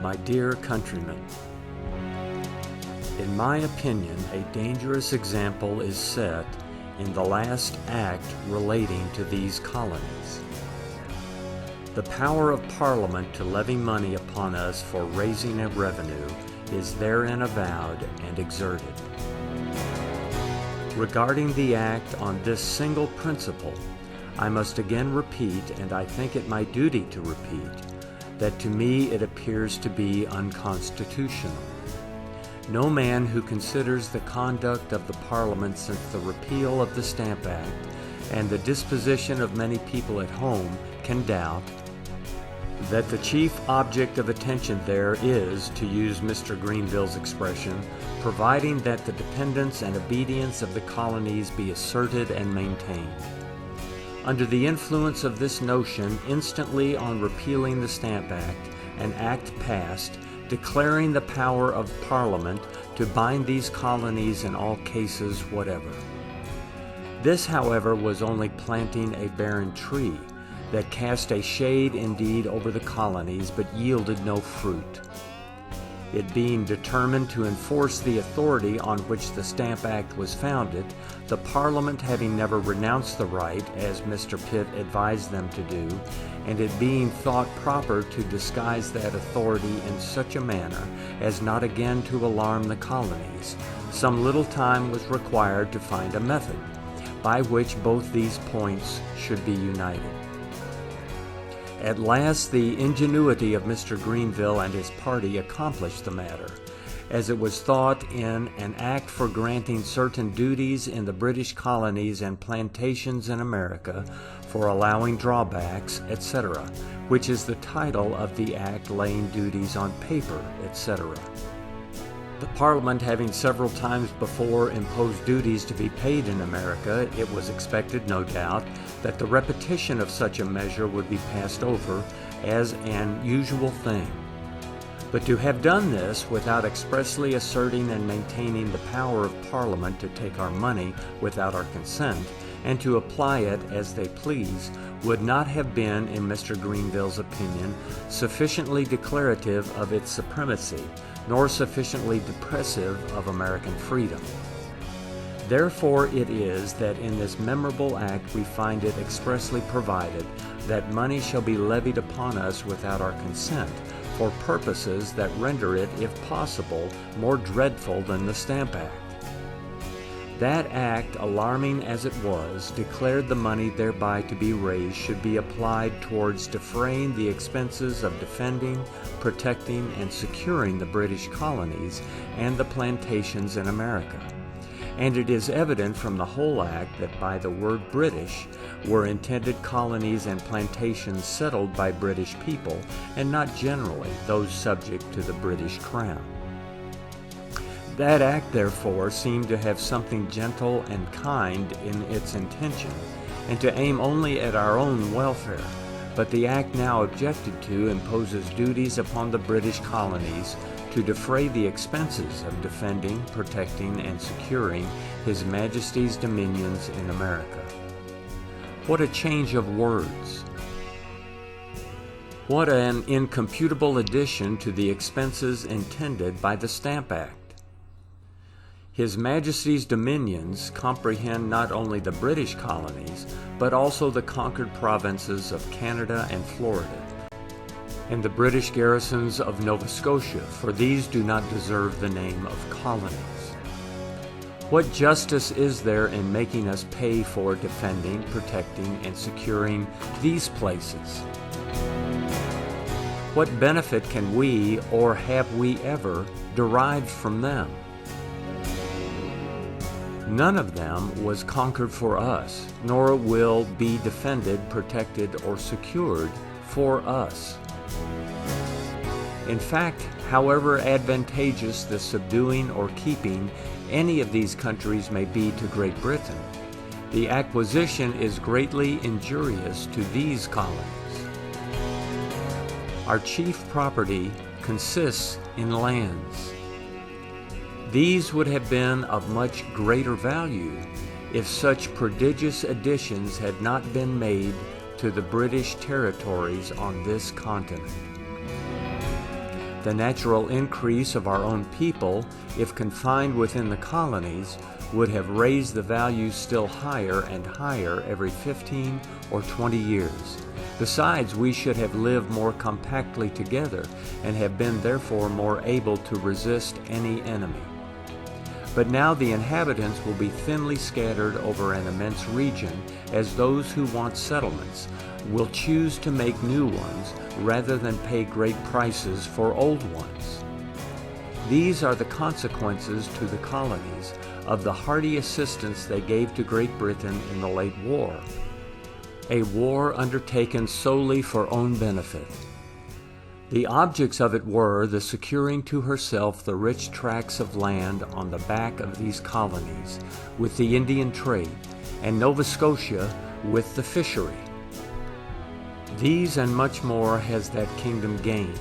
My dear countrymen, in my opinion, a dangerous example is set in the last act relating to these colonies. The power of Parliament to levy money upon us for raising a revenue is therein avowed and exerted. Regarding the act on this single principle, I must again repeat, and I think it my duty to repeat, that to me it appears to be unconstitutional. No man who considers the conduct of the Parliament since the repeal of the Stamp Act and the disposition of many people at home can doubt that the chief object of attention there is, to use Mr. Grenville's expression, providing that the dependence and obedience of the colonies be asserted and maintained. Under the influence of this notion, instantly on repealing the Stamp Act, an act passed declaring the power of Parliament to bind these colonies in all cases whatever. This, however, was only planting a barren tree that cast a shade indeed over the colonies, but yielded no fruit. It being determined to enforce the authority on which the Stamp Act was founded, the Parliament having never renounced the right, as Mr. Pitt advised them to do, and it being thought proper to disguise that authority in such a manner as not again to alarm the colonies, some little time was required to find a method by which both these points should be united. At last the ingenuity of Mr. Grenville and his party accomplished the matter, as it was thought in an act for granting certain duties in the British colonies and plantations in America, for allowing drawbacks, etc., which is the title of the act laying duties on paper, etc. The Parliament having several times before imposed duties to be paid in America, it was expected, no doubt, that the repetition of such a measure would be passed over as an usual thing. But to have done this without expressly asserting and maintaining the power of Parliament to take our money without our consent, and to apply it as they please, would not have been, in Mr. Grenville's opinion, sufficiently declarative of its supremacy, nor sufficiently depressive of American freedom. Therefore it is that in this memorable act we find it expressly provided that money shall be levied upon us without our consent, for purposes that render it, if possible, more dreadful than the Stamp Act. That act, alarming as it was, declared the money thereby to be raised should be applied towards defraying the expenses of defending, protecting, and securing the British colonies and the plantations in America. And it is evident from the whole act that by the word British were intended colonies and plantations settled by British people, and not generally those subject to the British Crown. That act, therefore, seemed to have something gentle and kind in its intention, and to aim only at our own welfare. But the act now objected to imposes duties upon the British colonies to defray the expenses of defending, protecting, and securing His Majesty's dominions in America. What a change of words! What an incomputable addition to the expenses intended by the Stamp Act! His Majesty's dominions comprehend not only the British colonies, but also the conquered provinces of Canada and Florida, and the British garrisons of Nova Scotia, for these do not deserve the name of colonies. What justice is there in making us pay for defending, protecting, and securing these places? What benefit can we, or have we ever, derived from them? None of them was conquered for us, nor will be defended, protected, or secured for us. In fact, however advantageous the subduing or keeping any of these countries may be to Great Britain, the acquisition is greatly injurious to these colonies. Our chief property consists in lands. These would have been of much greater value if such prodigious additions had not been made to the British territories on this continent. The natural increase of our own people, if confined within the colonies, would have raised the value still higher and higher every 15 or 20 years. Besides, we should have lived more compactly together and have been therefore more able to resist any enemy. But now the inhabitants will be thinly scattered over an immense region, as those who want settlements will choose to make new ones rather than pay great prices for old ones. These are the consequences to the colonies of the hearty assistance they gave to Great Britain in the late war, a war undertaken solely for own benefit. The objects of it were the securing to herself the rich tracts of land on the back of these colonies with the Indian trade, and Nova Scotia with the fishery. These and much more has that kingdom gained,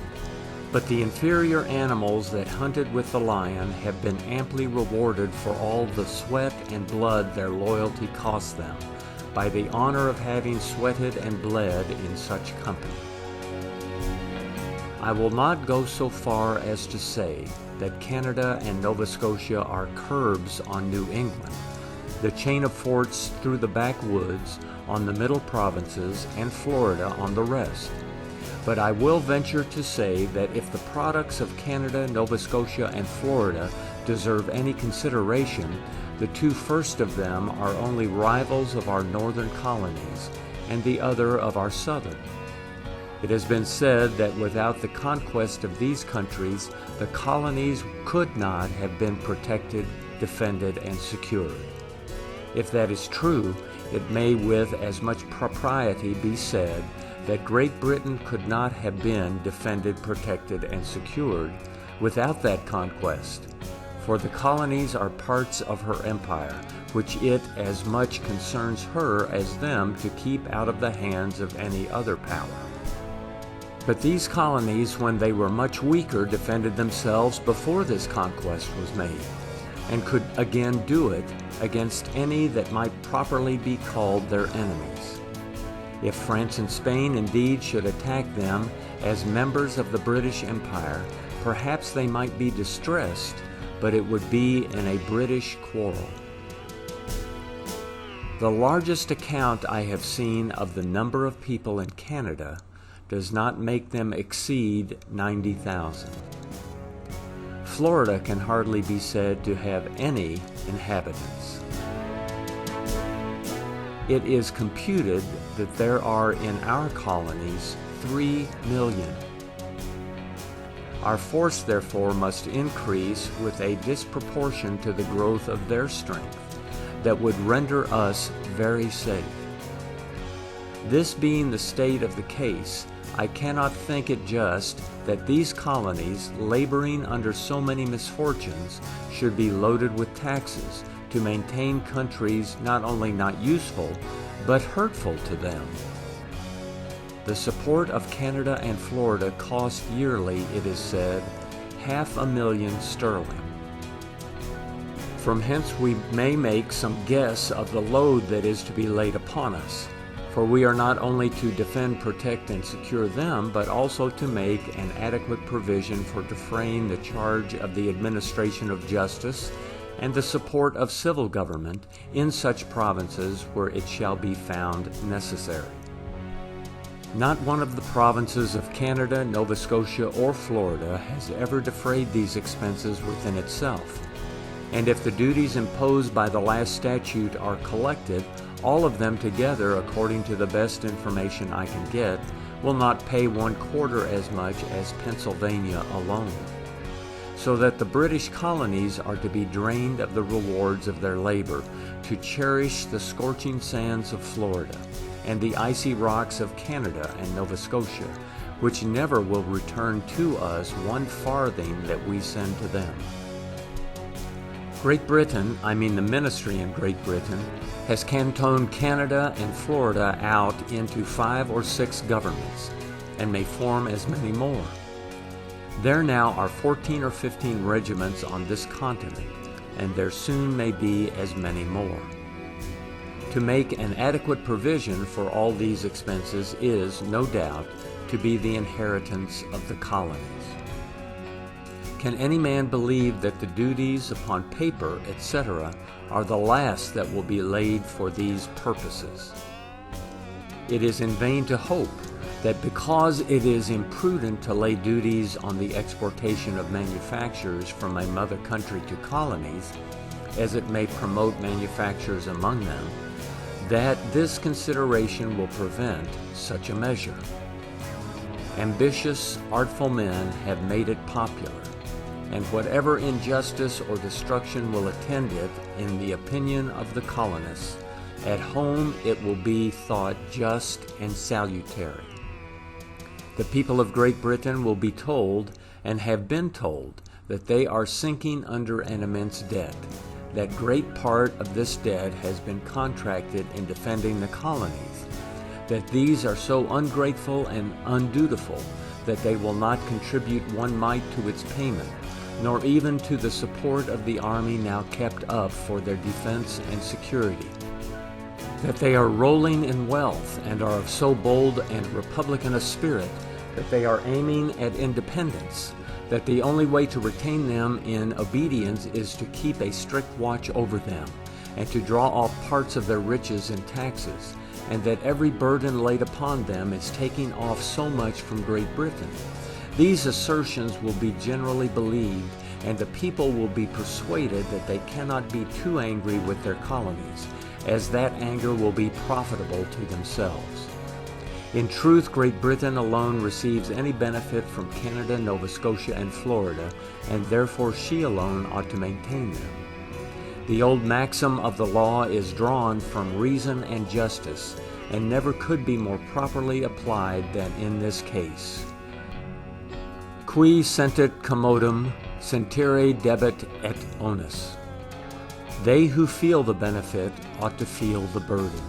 but the inferior animals that hunted with the lion have been amply rewarded for all the sweat and blood their loyalty cost them, by the honor of having sweated and bled in such company. I will not go so far as to say that Canada and Nova Scotia are curbs on New England, the chain of forts through the backwoods on the middle provinces, and Florida on the rest. But I will venture to say that if the products of Canada, Nova Scotia, and Florida deserve any consideration, the two first of them are only rivals of our northern colonies, and the other of our southern. It has been said that without the conquest of these countries, the colonies could not have been protected, defended, and secured. If that is true, it may with as much propriety be said that Great Britain could not have been defended, protected, and secured without that conquest, for the colonies are parts of her empire, which it as much concerns her as them to keep out of the hands of any other power. But these colonies, when they were much weaker, defended themselves before this conquest was made, and could again do it against any that might properly be called their enemies. If France and Spain indeed should attack them as members of the British Empire, perhaps they might be distressed, but it would be in a British quarrel. The largest account I have seen of the number of people in Canada does not make them exceed 90,000. Florida can hardly be said to have any inhabitants. It is computed that there are in our colonies 3 million. Our force, therefore, must increase with a disproportion to the growth of their strength that would render us very safe. This being the state of the case, I cannot think it just that these colonies, laboring under so many misfortunes, should be loaded with taxes to maintain countries not only not useful, but hurtful to them. The support of Canada and Florida cost yearly, it is said, £500,000 sterling. From hence we may make some guess of the load that is to be laid upon us. For we are not only to defend, protect, and secure them, but also to make an adequate provision for defraying the charge of the administration of justice and the support of civil government in such provinces where it shall be found necessary. Not one of the provinces of Canada, Nova Scotia, or Florida has ever defrayed these expenses within itself. And if the duties imposed by the last statute are collected, all of them together, according to the best information I can get, will not pay 1/4 as much as Pennsylvania alone. So that the British colonies are to be drained of the rewards of their labor, to cherish the scorching sands of Florida, and the icy rocks of Canada and Nova Scotia, which never will return to us 1 farthing that we send to them. Great Britain, I mean the ministry in Great Britain, has cantoned Canada and Florida out into 5 or 6 governments, and may form as many more. There now are 14 or 15 regiments on this continent, and there soon may be as many more. To make an adequate provision for all these expenses is, no doubt, to be the inheritance of the colonies. Can any man believe that the duties upon paper, etc., are the last that will be laid for these purposes? It is in vain to hope that because it is imprudent to lay duties on the exportation of manufactures from a mother country to colonies, as it may promote manufactures among them, that this consideration will prevent such a measure. Ambitious, artful men have made it popular, and whatever injustice or destruction will attend it in the opinion of the colonists, at home it will be thought just and salutary. The people of Great Britain will be told, and have been told, that they are sinking under an immense debt, that great part of this debt has been contracted in defending the colonies, that these are so ungrateful and undutiful that they will not contribute one mite to its payment, nor even to the support of the army now kept up for their defense and security, that they are rolling in wealth and are of so bold and republican a spirit that they are aiming at independence, that the only way to retain them in obedience is to keep a strict watch over them, and to draw off parts of their riches in taxes, and that every burden laid upon them is taking off so much from Great Britain. These assertions will be generally believed, and the people will be persuaded that they cannot be too angry with their colonies, as that anger will be profitable to themselves. In truth, Great Britain alone receives any benefit from Canada, Nova Scotia, and Florida, and therefore she alone ought to maintain them. The old maxim of the law is drawn from reason and justice, and never could be more properly applied than in this case. Qui sentit commodum, sentire debet et onus. They who feel the benefit ought to feel the burden.